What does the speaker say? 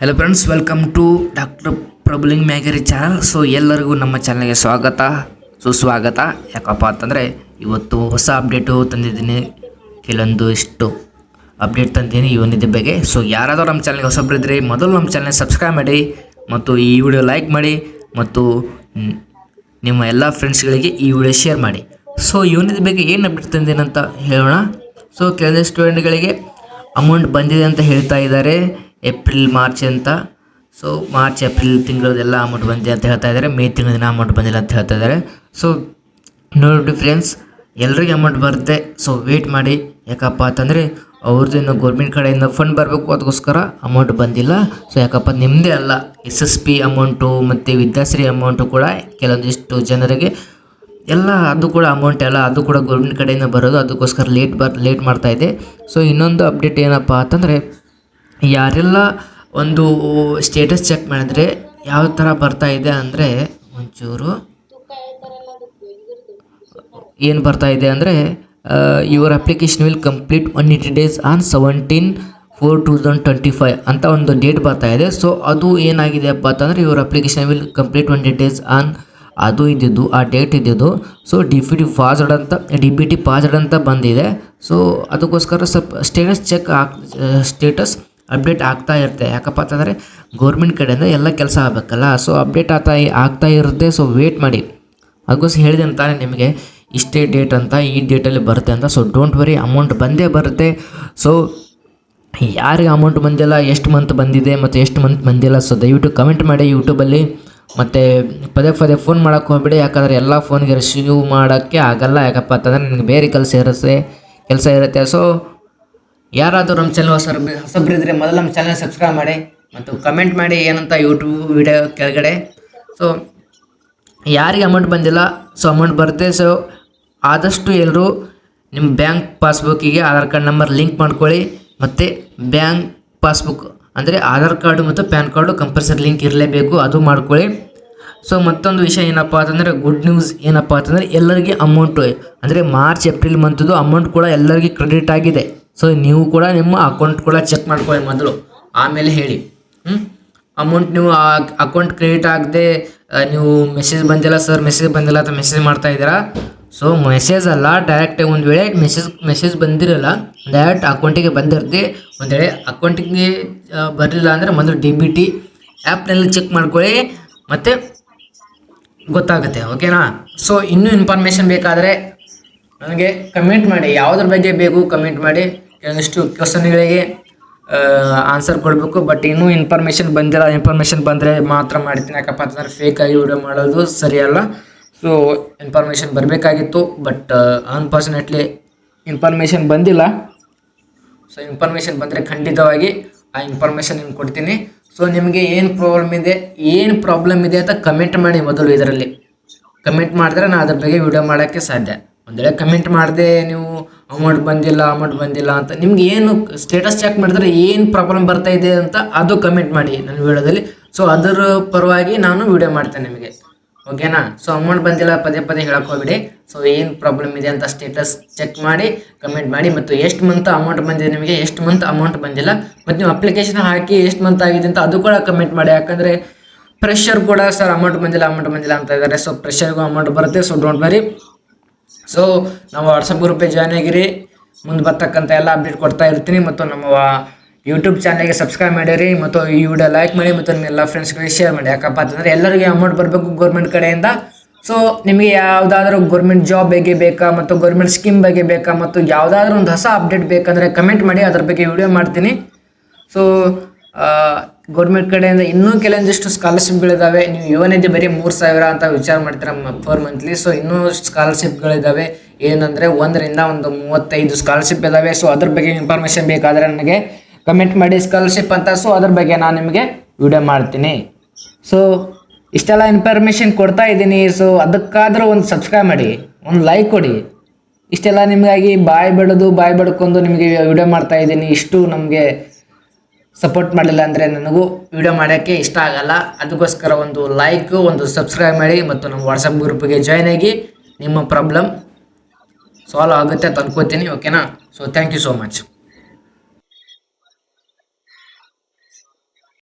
Hello friends, welcome to doctor Prabhuling Magari channel. So ಎಲ್ಲರಿಗೂ ನಮ್ಮ ಚಾನಲ್ಗೆ ಸುಸ್ವಾಗತ. ಯಾಕಪ್ಪ ಅಂತಂದರೆ ಇವತ್ತು ಹೊಸ ಅಪ್ಡೇಟು ತಂದಿದ್ದೀನಿ. ಕೆಲವೊಂದಿಷ್ಟು ಅಪ್ಡೇಟ್ ತಂದಿದ್ದೀನಿ ಯುವನಿಧಿ ಬಗ್ಗೆ. ಸೊ ಯಾರಾದರೂ ನಮ್ಮ ಚಾನಲ್ಗೆ ಹೊಸಬ್ರಿದ್ದರೆ ಮೊದಲು ನಮ್ಮ ಚಾನಲ್ ಸಬ್ಸ್ಕ್ರೈಬ್ ಮಾಡಿ ಮತ್ತು ಈ ವಿಡಿಯೋ ಲೈಕ್ ಮಾಡಿ ಮತ್ತು ನಿಮ್ಮ ಎಲ್ಲ ಫ್ರೆಂಡ್ಸ್ಗಳಿಗೆ ಈ ವಿಡಿಯೋ ಶೇರ್ ಮಾಡಿ. ಸೊ ಯುವನಿಧಿ ಬಗ್ಗೆ ಏನು ಅಪ್ಡೇಟ್ ತಂದಿದ್ದೀನಿ ಅಂತ ಹೇಳೋಣ. ಸೊ ಕೆಲವೊಂದು ಸ್ಟೂಡೆಂಟ್ಗಳಿಗೆ ಅಮೌಂಟ್ ಬಂದಿದೆ ಅಂತ ಹೇಳ್ತಾ ಇದ್ದಾರೆ, ಏಪ್ರಿಲ್ ಮಾರ್ಚ್ ಅಂತ. ಸೊ ಮಾರ್ಚ್ ಏಪ್ರಿಲ್ ತಿಂಗಳದೆಲ್ಲ ಅಮೌಂಟ್ ಬಂದಿದೆ ಅಂತ ಹೇಳ್ತಾ ಇದ್ದಾರೆ, ಮೇ ತಿಂಗಳ ಅಮೌಂಟ್ ಬಂದಿಲ್ಲ ಅಂತ ಹೇಳ್ತಾ ಇದ್ದಾರೆ. ಸೊ ನೋಡಿ ಫ್ರೆಂಡ್ಸ್, ಎಲ್ರಿಗೂ ಅಮೌಂಟ್ ಬರುತ್ತೆ. ಸೊ ವೇಟ್ ಮಾಡಿ. ಯಾಕಪ್ಪ ಅಂತಂದರೆ ಅವ್ರದ್ದು ಇನ್ನು ಗೌರ್ಮೆಂಟ್ ಕಡೆಯಿಂದ ಫಂಡ್ ಬರಬೇಕು, ಅದಕ್ಕೋಸ್ಕರ ಅಮೌಂಟ್ ಬಂದಿಲ್ಲ. ಸೊ ಯಾಕಪ್ಪ ನಿಮ್ಮದೇ ಅಲ್ಲ, SSP ಅಮೌಂಟು ಮತ್ತು ವಿದ್ಯಾಶ್ರೀ ಅಮೌಂಟು ಕೂಡ ಕೆಲವೊಂದಿಷ್ಟು ಜನರಿಗೆ ಎಲ್ಲ ಅದು ಕೂಡ ಅಮೌಂಟ್ ಎಲ್ಲ ಅದು ಕೂಡ ಗೌರ್ಮೆಂಟ್ ಕಡೆಯಿಂದ ಬರೋದು, ಅದಕ್ಕೋಸ್ಕರ ಲೇಟ್ ಮಾಡ್ತಾಯಿದೆ. ಸೊ ಇನ್ನೊಂದು ಅಪ್ಡೇಟ್ ಏನಪ್ಪ ಅಂತಂದರೆ, ಯಾರೆಲ್ಲ ಒಂದು ಸ್ಟೇಟಸ್ ಚೆಕ್ ಮಾಡಿದರೆ ಯಾವ ಥರ ಬರ್ತಾಯಿದೆ ಅಂದರೆ, ಒಂಚೂರು ಏನು ಬರ್ತಾಯಿದೆ ಅಂದರೆ, your application will complete 180 days on 17/4/2025 ಅಂತ ಒಂದು ಡೇಟ್ ಬರ್ತಾಯಿದೆ. ಸೊ ಅದು ಏನಾಗಿದೆಯಪ್ಪ ಅಂತಂದರೆ, your application will complete 180 days on ಅದು ಇದ್ದಿದ್ದು, ಆ ಡೇಟ್ ಇದ್ದಿದ್ದು. ಸೊ DBT ಪಾಸ್ಡ್ ಅಂತ ಬಂದಿದೆ. ಸೊ ಅದಕ್ಕೋಸ್ಕರ ಸ್ವಲ್ಪ ಸ್ಟೇಟಸ್ ಅಪ್ಡೇಟ್ ಆಗ್ತಾ ಇರುತ್ತೆ. ಯಾಕಪ್ಪ ಅಂತಂದರೆ ಗೌರ್ಮೆಂಟ್ ಕಡೆಯಿಂದ ಎಲ್ಲ ಕೆಲಸ ಆಗಬೇಕಲ್ಲ, ಸೊ ಅಪ್ಡೇಟ್ ಆಗ್ತಾ ಇರುತ್ತೆ. ಸೊ ವೇಟ್ ಮಾಡಿ. ಅದಕ್ಕೋಸ್ಕರ ಹೇಳಿದೆ ಅಂತಾನೆ ನಿಮಗೆ, ಇಷ್ಟೇ ಡೇಟ್ ಅಂತ, ಈ ಡೇಟಲ್ಲಿ ಬರುತ್ತೆ ಅಂತ. ಸೊ ಡೋಂಟ್ ವರಿ, ಅಮೌಂಟ್ ಬಂದೇ ಬರುತ್ತೆ. ಸೊ ಯಾರಿಗೆ ಅಮೌಂಟ್ ಬಂದಿಲ್ಲ, ಎಷ್ಟು ಮಂತ್ ಬಂದಿದೆ ಮತ್ತು ಎಷ್ಟು ಮಂತ್ ಬಂದಿಲ್ಲ, ಸೊ ದಯವಿಟ್ಟು ಕಮೆಂಟ್ ಮಾಡಿ ಯೂಟ್ಯೂಬಲ್ಲಿ. ಮತ್ತು ಪದೇ ಫೋನ್ ಮಾಡೋಕ್ಕೆ ಹೋಗ್ಬೇಡಿ, ಯಾಕಂದರೆ ಎಲ್ಲ ಫೋನ್ಗೆ ರಿಸೀವ್ ಮಾಡೋಕ್ಕೆ ಆಗಲ್ಲ. ಯಾಕಪ್ಪ ಅಂತಂದರೆ ನನಗೆ ಬೇರೆ ಕೆಲಸ ಇರುತ್ತೆ. ಸೊ ಯಾರಾದರೂ ನಮ್ಮ ಚಾನಲ್ ಹೊಸಬ್ರಿದ್ರೆ ಮೊದಲು ನಮ್ಮ ಚಾನಲ್ ಸಬ್ಸ್ಕ್ರೈಬ್ ಮಾಡಿ ಮತ್ತು ಕಮೆಂಟ್ ಮಾಡಿ ಏನಂತ ಯೂಟ್ಯೂಬ್ ವಿಡಿಯೋ ಕೆಳಗಡೆ. ಸೊ ಯಾರಿಗೆ ಅಮೌಂಟ್ ಬಂದಿಲ್ಲ, ಸೊ ಅಮೌಂಟ್ ಬರುತ್ತೆ. ಸೊ ಆದಷ್ಟು ಎಲ್ಲರೂ ನಿಮ್ಮ ಬ್ಯಾಂಕ್ ಪಾಸ್ಬುಕ್ಕಿಗೆ ಆಧಾರ್ ಕಾರ್ಡ್ ನಂಬರ್ ಲಿಂಕ್ ಮಾಡ್ಕೊಳ್ಳಿ. ಮತ್ತು ಬ್ಯಾಂಕ್ ಪಾಸ್ಬುಕ್ ಅಂದರೆ ಆಧಾರ್ ಕಾರ್ಡು ಮತ್ತು ಪ್ಯಾನ್ ಕಾರ್ಡು ಕಂಪಲ್ಸರಿ ಲಿಂಕ್ ಇರಲೇಬೇಕು, ಅದು ಮಾಡ್ಕೊಳ್ಳಿ. ಸೊ ಮತ್ತೊಂದು ವಿಷಯ ಏನಪ್ಪ ಅಂತಂದರೆ, ಗುಡ್ ನ್ಯೂಸ್ ಏನಪ್ಪ ಅಂತಂದರೆ, ಎಲ್ಲರಿಗೆ ಅಮೌಂಟು ಅಂದರೆ ಮಾರ್ಚ್ ಏಪ್ರಿಲ್ ಮಂತದ್ದು ಅಮೌಂಟ್ ಕೂಡ ಎಲ್ಲರಿಗೆ ಕ್ರೆಡಿಟ್ ಆಗಿದೆ. ಸೊ ನೀವು ಕೂಡ ನಿಮ್ಮ ಅಕೌಂಟ್ ಕೂಡ ಚೆಕ್ ಮಾಡ್ಕೊಳ್ಳಿ ಮೊದಲು, ಆಮೇಲೆ ಹೇಳಿ. ಅಮೌಂಟ್ ನೀವು ಅಕೌಂಟ್ ಕ್ರೆಡಿಟ್ ಆಗದೆ ನೀವು ಮೆಸೇಜ್ ಬಂದಿಲ್ಲ ಸರ್, ಮೆಸೇಜ್ ಬಂದಿಲ್ಲ ಅಂತ ಮೆಸೇಜ್ ಮಾಡ್ತಾ ಇದ್ದೀರಾ. ಸೊ ಮೆಸೇಜ್ ಅಲ್ಲ, ಡೈರೆಕ್ಟಾಗಿ ಒಂದು ವೇಳೆ ಮೆಸೇಜ್ ಬಂದಿರಲ್ಲ, ಡೈರೆಕ್ಟ್ ಅಕೌಂಟಿಗೆ ಬಂದಿರುತ್ತೆ. ಒಂದು ವೇಳೆ ಅಕೌಂಟಿಗೆ ಬರಲಿಲ್ಲ ಅಂದರೆ ಮೊದಲು DBT ಆ್ಯಪ್ನಲ್ಲಿ ಚೆಕ್ ಮಾಡ್ಕೊಳ್ಳಿ, ಮತ್ತು ಗೊತ್ತಾಗುತ್ತೆ. ಓಕೆನಾ? ಸೊ ಇನ್ನೂ ಇನ್ಫಾರ್ಮೇಷನ್ ಬೇಕಾದರೆ ನನಗೆ ಕಮೆಂಟ್ ಮಾಡಿ, ಯಾವುದ್ರ ಬಗ್ಗೆ ಬೇಕು ಕಮೆಂಟ್ ಮಾಡಿ. ಕೆಲವೊಂದಿಷ್ಟು ಕ್ವಶನ್ಗಳಿಗೆ ಆನ್ಸರ್ ಕೊಡಬೇಕು, ಬಟ್ ಇನ್ನೂ ಇನ್ಫಾರ್ಮೇಷನ್ ಬಂದಿಲ್ಲ. ಇನ್ಫಾರ್ಮೇಷನ್ ಬಂದರೆ ಮಾತ್ರ ಮಾಡ್ತೀನಿ. ಯಾಕಪ್ಪ ಅಂತಂದರೆ ಫೇಕಾಗಿ ವಿಡಿಯೋ ಮಾಡೋದು ಸರಿಯಲ್ಲ. ಸೊ ಇನ್ಫಾರ್ಮೇಷನ್ ಬರಬೇಕಾಗಿತ್ತು, ಬಟ್ ಅನ್ಫಾರ್ಚುನೇಟ್ಲಿ ಇನ್ಫಾರ್ಮೇಷನ್ ಬಂದಿಲ್ಲ. ಸೊ ಇನ್ಫಾರ್ಮೇಷನ್ ಬಂದರೆ ಖಂಡಿತವಾಗಿ ಆ ಇನ್ಫಾರ್ಮೇಷನ್ ನಿಮ್ಗೆ ಕೊಡ್ತೀನಿ. ಸೊ ನಿಮಗೆ ಏನು ಪ್ರಾಬ್ಲಮ್ ಇದೆ ಅಂತ ಕಮೆಂಟ್ ಮಾಡಿ ಮೊದಲು. ಇದರಲ್ಲಿ ಕಮೆಂಟ್ ಮಾಡಿದ್ರೆ ನಾನು ಅದ್ರ ಬಗ್ಗೆ ವಿಡಿಯೋ ಮಾಡೋಕ್ಕೆ ಸಾಧ್ಯ. ಒಂದು ವೇಳೆ ಕಮೆಂಟ್ ಮಾಡದೆ ನೀವು ಅಮೌಂಟ್ ಬಂದಿಲ್ಲ ಅಂತ, ನಿಮ್ಗೆ ಏನು ಸ್ಟೇಟಸ್ ಚೆಕ್ ಮಾಡಿದ್ರೆ ಏನು ಪ್ರಾಬ್ಲಮ್ ಬರ್ತಾ ಇದೆ ಅಂತ ಅದು ಕಮೆಂಟ್ ಮಾಡಿ ನನ್ನ ವಿಡಿಯೋದಲ್ಲಿ. ಸೊ ಅದರ ಪರವಾಗಿ ನಾನು ವಿಡಿಯೋ ಮಾಡ್ತೇನೆ ನಿಮಗೆ. ಓಕೆನಾ? ಸೊ ಅಮೌಂಟ್ ಬಂದಿಲ್ಲ ಪದೇ ಹೇಳಕ್ಕೆ ಹೋಗ್ಬಿಡಿ. ಸೊ ಏನು ಪ್ರಾಬ್ಲಮ್ ಇದೆ ಅಂತ ಸ್ಟೇಟಸ್ ಚೆಕ್ ಮಾಡಿ ಕಮೆಂಟ್ ಮಾಡಿ. ಮತ್ತು ಎಷ್ಟು ಮಂತ್ ಅಮೌಂಟ್ ಬಂದಿದೆ ನಿಮಗೆ, ಎಷ್ಟು ಮಂತ್ ಅಮೌಂಟ್ ಬಂದಿಲ್ಲ, ಮತ್ತು ನೀವು ಅಪ್ಲಿಕೇಶನ್ ಹಾಕಿ ಎಷ್ಟು ಮಂತ್ ಆಗಿದೆ ಅಂತ ಅದು ಕೂಡ ಕಮೆಂಟ್ ಮಾಡಿ. ಯಾಕಂದರೆ ಪ್ರೆಷರ್ ಕೂಡ ಸರ್ ಅಮೌಂಟ್ ಬಂದಿಲ್ಲ ಅಂತ ಇದ್ದಾರೆ. ಸೊ ಪ್ರೆಷರ್ಗೂ ಅಮೌಂಟ್ ಬರುತ್ತೆ. So don't worry. ಸೊ ನಮ್ಮ ವಾಟ್ಸಪ್ ಗ್ರೂಪಿಗೆ ಜಾಯ್ನ್ ಆಗಿರಿ, ಮುಂದೆ ಬರ್ತಕ್ಕಂಥ ಎಲ್ಲ ಅಪ್ಡೇಟ್ ಕೊಡ್ತಾ ಇರ್ತೀನಿ. ಮತ್ತು ನಮ್ಮ ಯೂಟ್ಯೂಬ್ ಚಾನಲ್ಗೆ ಸಬ್ಸ್ಕ್ರೈಬ್ ಮಾಡಿರಿ ಮತ್ತು ಈ ವಿಡಿಯೋ ಲೈಕ್ ಮಾಡಿ ಮತ್ತು ನಿಮ್ಮ ಎಲ್ಲ ಫ್ರೆಂಡ್ಸ್ಗಳಿಗೆ ಶೇರ್ ಮಾಡಿ. ಯಾಕಪ್ಪ ಅಂತಂದರೆ ಎಲ್ಲರಿಗೆ ಅಮೌಂಟ್ ಬರಬೇಕು ಗೌರ್ಮೆಂಟ್ ಕಡೆಯಿಂದ. ಸೊ ನಿಮಗೆ ಯಾವುದಾದ್ರೂ ಗೌರ್ಮೆಂಟ್ ಜಾಬ್ ಬಗ್ಗೆ ಬೇಕಾ ಮತ್ತು ಗೌರ್ಮೆಂಟ್ ಸ್ಕೀಮ್ ಬಗ್ಗೆ ಬೇಕಾ ಮತ್ತು ಯಾವುದಾದ್ರೂ ಒಂದು ಹೊಸ ಅಪ್ಡೇಟ್ ಬೇಕಂದರೆ ಕಮೆಂಟ್ ಮಾಡಿ, ಅದ್ರ ಬಗ್ಗೆ ವಿಡಿಯೋ ಮಾಡ್ತೀನಿ. ಸೊ ಗೌರ್ಮೆಂಟ್ ಕಡೆಯಿಂದ ಇನ್ನೂ ಕೆಲವೊಂದಿಷ್ಟು ಸ್ಕಾಲರ್ಶಿಪ್ಗಳಿದ್ದಾವೆ. ನೀವು ಯುವನಿಧಿ ಬರೀ 3,000 ಅಂತ ವಿಚಾರ ಮಾಡ್ತೀರ ಪರ್ ಮಂತ್ಲಿ. ಸೊ ಇನ್ನೂ ಸ್ಕಾಲರ್ಶಿಪ್ಗಳಿದ್ದಾವೆ. ಏನಂದರೆ 1ರಿಂದ 35 ಸ್ಕಾಲರ್ಶಿಪ್ ಇದ್ದಾವೆ. ಸೊ ಅದ್ರ ಬಗ್ಗೆ ಇನ್ಫಾರ್ಮೇಷನ್ ಬೇಕಾದರೆ ನನಗೆ ಕಮೆಂಟ್ ಮಾಡಿ, ಸ್ಕಾಲರ್ಶಿಪ್ ಅಂತ. ಸೊ ಅದ್ರ ಬಗ್ಗೆ ನಾನು ನಿಮಗೆ ವಿಡಿಯೋ ಮಾಡ್ತೀನಿ. ಸೊ ಇಷ್ಟೆಲ್ಲ ಇನ್ಫಾರ್ಮೇಷನ್ ಕೊಡ್ತಾ ಇದ್ದೀನಿ. ಸೊ ಅದಕ್ಕಾದರೂ ಒಂದು ಸಬ್ಸ್ಕ್ರೈಬ್ ಮಾಡಿ, ಒಂದು ಲೈಕ್ ಕೊಡಿ. ಇಷ್ಟೆಲ್ಲ ನಿಮಗಾಗಿ ಬಾಯ್ ಬಡ್ಕೊಂಡು ನಿಮಗೆ ವಿಡಿಯೋ ಮಾಡ್ತಾ ಇದ್ದೀನಿ. ಇಷ್ಟು ನಮಗೆ ಸಪೋರ್ಟ್ ಮಾಡಲಿಲ್ಲ ಅಂದರೆ ನನಗೂ ವಿಡಿಯೋ ಮಾಡೋಕ್ಕೆ ಇಷ್ಟ ಆಗಲ್ಲ. ಅದಕ್ಕೋಸ್ಕರ ಒಂದು ಲೈಕು, ಒಂದು ಸಬ್ಸ್ಕ್ರೈಬ್ ಮಾಡಿ ಮತ್ತು ನಮ್ಮ ವಾಟ್ಸಪ್ ಗ್ರೂಪಿಗೆ ಜಾಯ್ನ್ ಆಗಿ. ನಿಮ್ಮ ಪ್ರಾಬ್ಲಮ್ ಸಾಲ್ವ್ ಆಗುತ್ತೆ ಅಂತ ಅನ್ಕೋತೀನಿ. ಓಕೆನಾ? So thank you so much.